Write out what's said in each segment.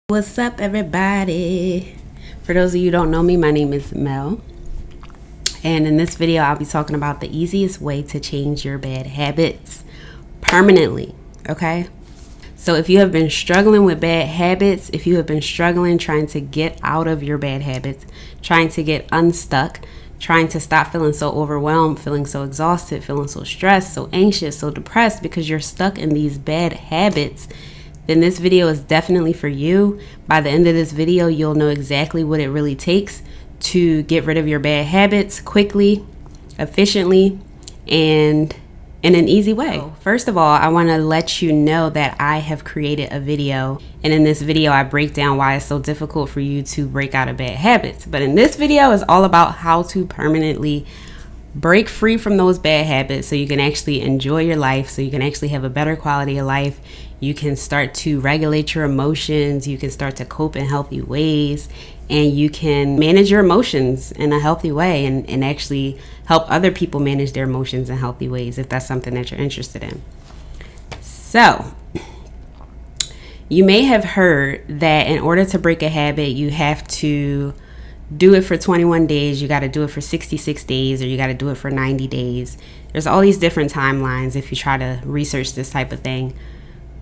What's up, everybody? For those of you who don't know me, my name is Mel. And in this video, I'll be talking about the easiest way to change your bad habits permanently, okay? So if you have been struggling with bad habits, if you have been struggling trying to get out of your bad habits, trying to get unstuck, trying to stop feeling so overwhelmed, feeling so exhausted, feeling so stressed, so anxious, so depressed because you're stuck in these bad habits, then this video is definitely for you. By the end of this video, you'll know exactly what it really takes to get rid of your bad habits quickly, efficiently, and in an easy way. First of all, I want to let you know that I have created a video, and in this video, I break down why it's so difficult for you to break out of bad habits. But in this video, it's all about how to permanently break free from those bad habits so you can actually enjoy your life, so you can actually have a better quality of life. You can start to regulate your emotions. You can start to cope in healthy ways, and you can manage your emotions in a healthy way and actually help other people manage their emotions in healthy ways if that's something that you're interested in. So, you may have heard that in order to break a habit, you have to do it for 21 days, you got to do it for 66 days, or you got to do it for 90 days. There's all these different timelines if you try to research this type of thing.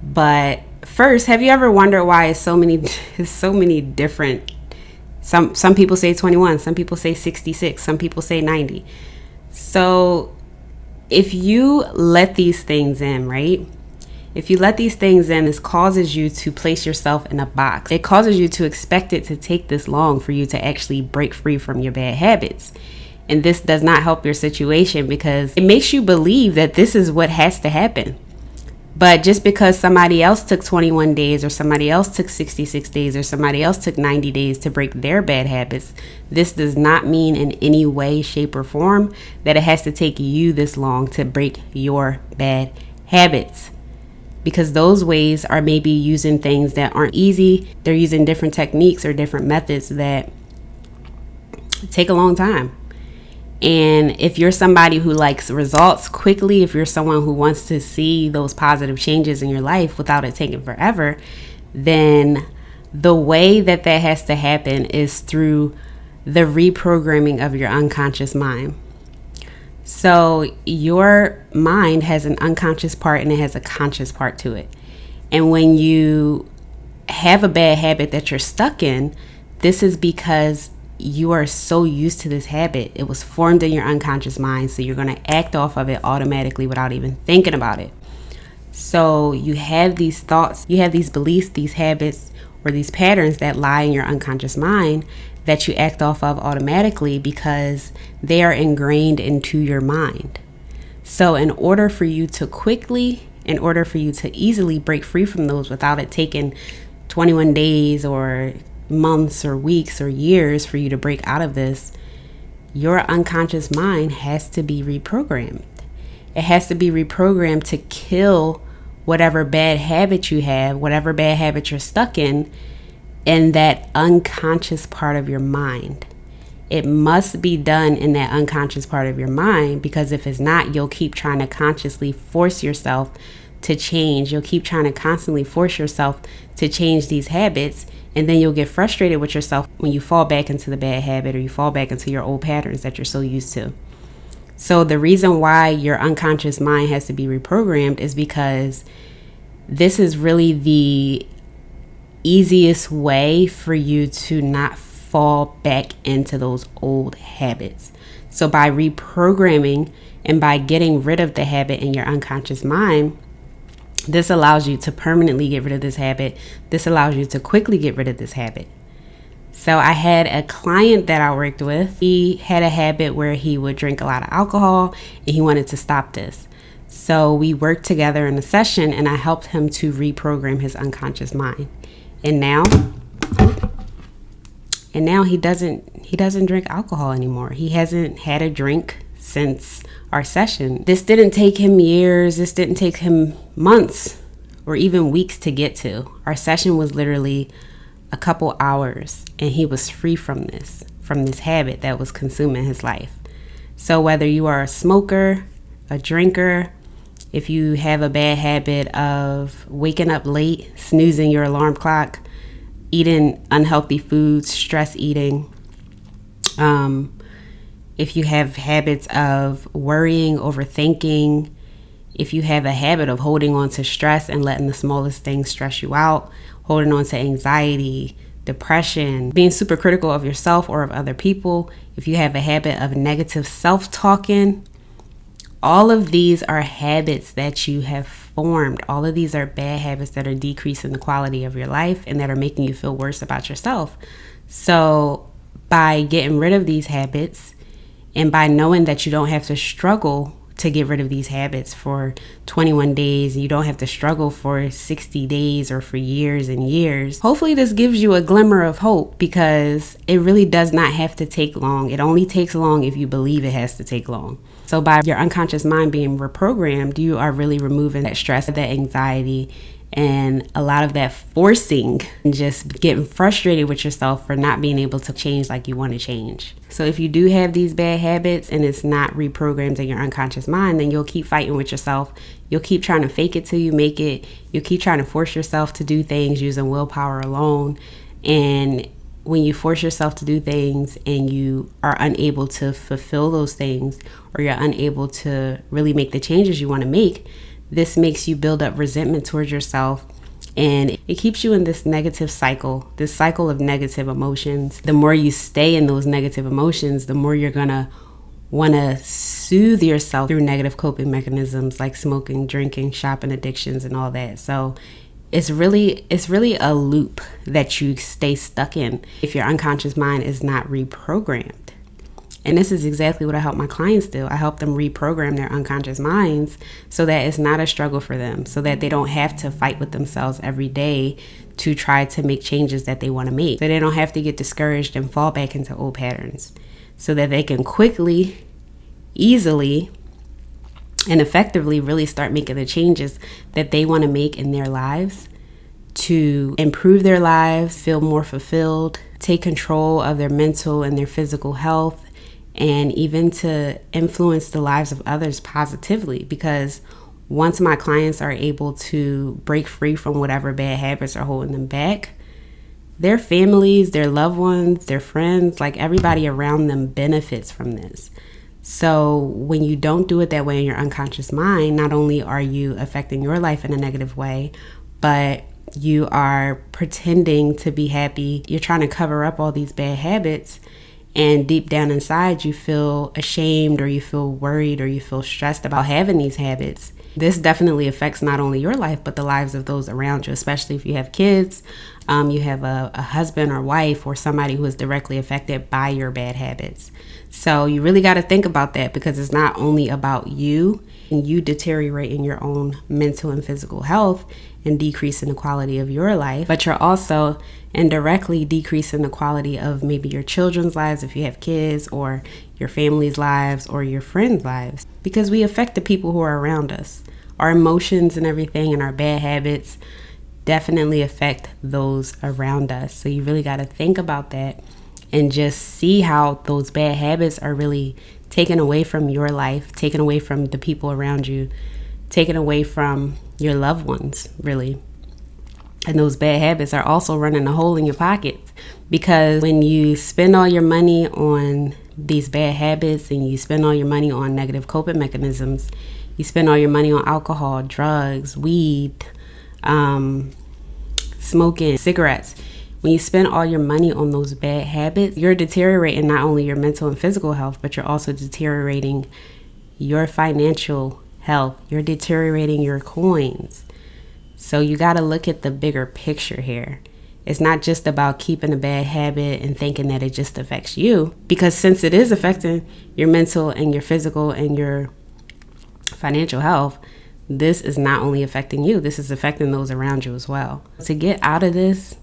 But first, have you ever wondered why it's so many different, some people say 21, some people say 66, some people say 90. So if you let these things in, right? If you let these things in, this causes you to place yourself in a box. It causes you to expect it to take this long for you to actually break free from your bad habits. And this does not help your situation because it makes you believe that this is what has to happen. But just because somebody else took 21 days or somebody else took 66 days or somebody else took 90 days to break their bad habits, this does not mean in any way, shape, or form that it has to take you this long to break your bad habits. Because those ways are maybe using things that aren't easy. They're using different techniques or different methods that take a long time. And if you're somebody who likes results quickly, if you're someone who wants to see those positive changes in your life without it taking forever, then the way that has to happen is through the reprogramming of your unconscious mind. So your mind has an unconscious part and it has a conscious part to it. And when you have a bad habit that you're stuck in, this is because you are so used to this habit. It was formed in your unconscious mind, so you're going to act off of it automatically without even thinking about it. So you have these thoughts, you have these beliefs, these habits, or these patterns that lie in your unconscious mind that you act off of automatically because they are ingrained into your mind. So in order for you to easily break free from those without it taking 21 days or months or weeks or years for you to break out of this, your unconscious mind has to be reprogrammed. It has to be reprogrammed to kill whatever bad habit you have, whatever bad habit you're stuck in that unconscious part of your mind. It must be done in that unconscious part of your mind, because if it's not, you'll keep trying to consciously force yourself to change. You'll keep trying to constantly force yourself to change these habits, and then you'll get frustrated with yourself when you fall back into the bad habit or you fall back into your old patterns that you're so used to. So the reason why your unconscious mind has to be reprogrammed is because this is really the easiest way for you to not fall back into those old habits. So by reprogramming and by getting rid of the habit in your unconscious mind, this allows you to permanently get rid of this habit. This allows you to quickly get rid of this habit. So I had a client that I worked with. He had a habit where he would drink a lot of alcohol and he wanted to stop this. So we worked together in a session and I helped him to reprogram his unconscious mind. And now he doesn't drink alcohol anymore. He hasn't had a drink since our session. This didn't take him years. This didn't take him months or even weeks to get to. Our session was literally a couple hours and he was free from this habit that was consuming his life. So whether you are a smoker, a drinker, if you have a bad habit of waking up late, snoozing your alarm clock, eating unhealthy foods, stress eating. If you have habits of worrying, overthinking, if you have a habit of holding on to stress and letting the smallest things stress you out, holding on to anxiety, depression, being super critical of yourself or of other people, if you have a habit of negative self-talking, all of these are habits that you have formed. All of these are bad habits that are decreasing the quality of your life and that are making you feel worse about yourself. So by getting rid of these habits and by knowing that you don't have to struggle to get rid of these habits for 21 days, you don't have to struggle for 60 days or for years and years. Hopefully this gives you a glimmer of hope, because it really does not have to take long. It only takes long if you believe it has to take long. So by your unconscious mind being reprogrammed, you are really removing that stress, that anxiety, and a lot of that forcing and just getting frustrated with yourself for not being able to change like you want to change. So if you do have these bad habits and it's not reprogrammed in your unconscious mind, then you'll keep fighting with yourself. You'll keep trying to fake it till you make it. You'll keep trying to force yourself to do things using willpower alone. And when you force yourself to do things and you are unable to fulfill those things, or you're unable to really make the changes you want to make, this makes you build up resentment towards yourself, and it keeps you in this negative cycle, this cycle of negative emotions. The more you stay in those negative emotions, the more you're gonna want to soothe yourself through negative coping mechanisms like smoking, drinking, shopping addictions, and all that. So it's really a loop that you stay stuck in if your unconscious mind is not reprogrammed. And this is exactly what I help my clients do. I help them reprogram their unconscious minds so that it's not a struggle for them, so that they don't have to fight with themselves every day to try to make changes that they want to make. So they don't have to get discouraged and fall back into old patterns, so that they can quickly, easily, and effectively really start making the changes that they want to make in their lives to improve their lives, feel more fulfilled, take control of their mental and their physical health, and even to influence the lives of others positively. Because once my clients are able to break free from whatever bad habits are holding them back, their families, their loved ones, their friends, like everybody around them benefits from this. So when you don't do it that way in your unconscious mind, not only are you affecting your life in a negative way, but you are pretending to be happy. You're trying to cover up all these bad habits, and deep down inside you feel ashamed, or you feel worried, or you feel stressed about having these habits. This definitely affects not only your life, but the lives of those around you, especially if you have kids, you have a husband or wife, or somebody who is directly affected by your bad habits. So you really got to think about that, because it's not only about you and you deteriorating your own mental and physical health and decreasing the quality of your life, but you're also indirectly decreasing the quality of maybe your children's lives if you have kids, or your family's lives, or your friends' lives, because we affect the people who are around us. Our emotions and everything and our bad habits definitely affect those around us. So you really got to think about that and just see how those bad habits are really taken away from your life, taken away from the people around you, taken away from your loved ones, really. And those bad habits are also running a hole in your pockets, because when you spend all your money on these bad habits and you spend all your money on negative coping mechanisms, you spend all your money on alcohol, drugs, weed, smoking, cigarettes. When you spend all your money on those bad habits, you're deteriorating not only your mental and physical health, but you're also deteriorating your financial health. You're deteriorating your coins. So you got to look at the bigger picture here. It's not just about keeping a bad habit and thinking that it just affects you, because since it is affecting your mental and your physical and your financial health, this is not only affecting you, this is affecting those around you as well. To get out of this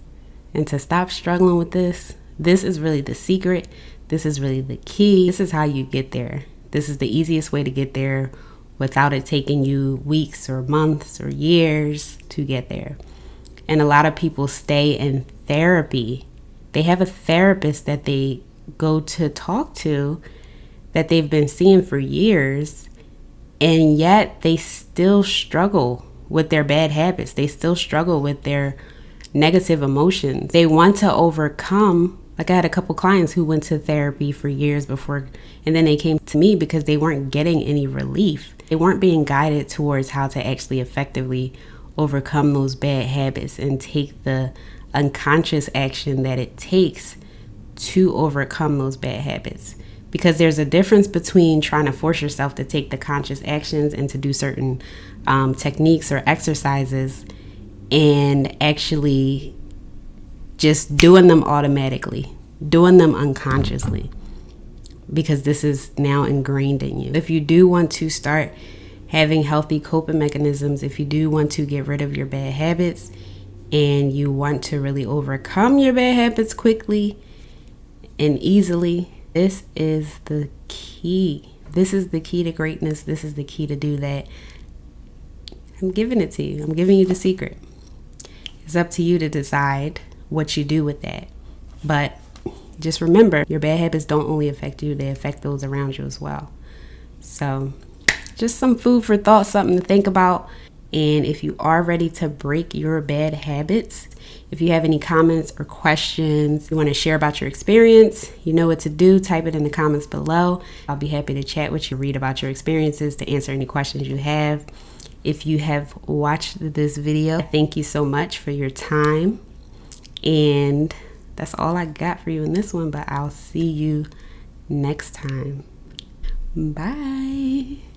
and to stop struggling with this is really the secret. This is really the key. This is how you get there. This is the easiest way to get there without it taking you weeks or months or years to get there. And a lot of people stay in therapy. They have a therapist that they go to talk to that they've been seeing for years, and yet they still struggle with their bad habits. They still struggle with their negative emotions. They want to overcome. Like, I had a couple clients who went to therapy for years before, and then they came to me because they weren't getting any relief. They weren't being guided towards how to actually effectively overcome those bad habits and take the unconscious action that it takes to overcome those bad habits. Because there's a difference between trying to force yourself to take the conscious actions and to do certain techniques or exercises and actually just doing them automatically, doing them unconsciously, because this is now ingrained in you. If you do want to start having healthy coping mechanisms, if you do want to get rid of your bad habits and you want to really overcome your bad habits quickly and easily, this is the key. This is the key to greatness. This is the key to do that. I'm giving it to you. I'm giving you the secret. It's up to you to decide what you do with that. But just remember, your bad habits don't only affect you, they affect those around you as well. So just some food for thought, something to think about. And if you are ready to break your bad habits, if you have any comments or questions, you want to share about your experience, you know what to do. Type it in the comments below. I'll be happy to chat with you, read about your experiences, to answer any questions you have. If you have watched this video, thank you so much for your time. And that's all I got for you in this one, but I'll see you next time. Bye.